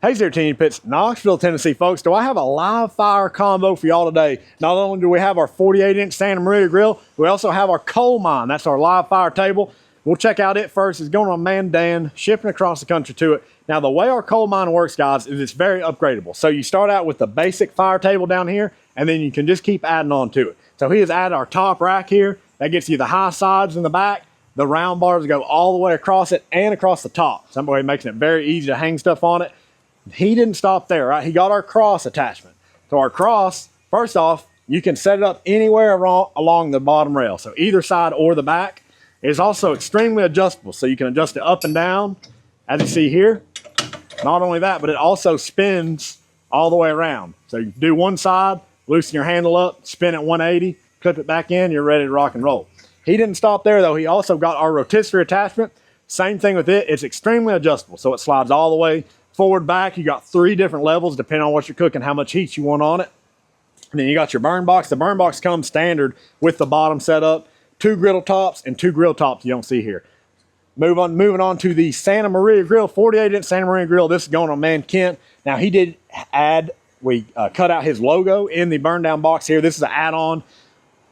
Hey there, Team Pits, Knoxville, Tennessee, folks. Do I have a live fire combo for y'all today? Not only do we have our 48-inch Santa Maria grill, we also have our coal mine. That's our live fire table. We'll check out it first. It's going on man Dan, shipping across the country to it. Now, the way our coal mine works, guys, is it's very upgradable. So you start out with the basic fire table down here, and then you can just keep adding on to it. So he has added our top rack here. That gets you the high sides in the back. The round bars go all the way across it and across the top. Some way making it very easy to hang stuff on it. He didn't stop there, right? He got our cross attachment. So our cross, first off, you can set it up anywhere along the bottom rail. So either side or the back. It's also extremely adjustable. So you can adjust it up and down, as you see here. Not only that, but it also spins all the way around. So you do one side, loosen your handle up, spin it 180, clip it back in, you're ready to rock and roll. He didn't stop there though. He also got our rotisserie attachment. Same thing with it. It's extremely adjustable. So it slides all the way forward, back. You got 3 different levels depending on what you're cooking, how much heat you want on it. And then you got your burn box. The burn box comes standard with the bottom setup. 2 griddle tops and 2 grill tops you don't see here. Moving on to the Santa Maria grill, 48-inch Santa Maria grill. This is going on Man Kent. Now he did add, we cut out his logo in the burn down box here. This is an add-on.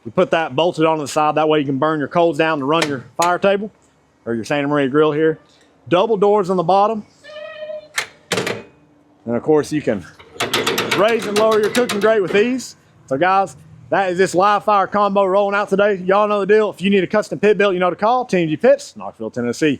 We put that bolted onto the side. That way you can burn your coals down to run your fire table or your Santa Maria grill here. Double doors on the bottom. And of course you can raise and lower your cooking grate with these. So guys, that is this live fire combo rolling out today. Y'all know the deal. If you need a custom pit built, you know to call. Team G Pits, Knoxville, Tennessee.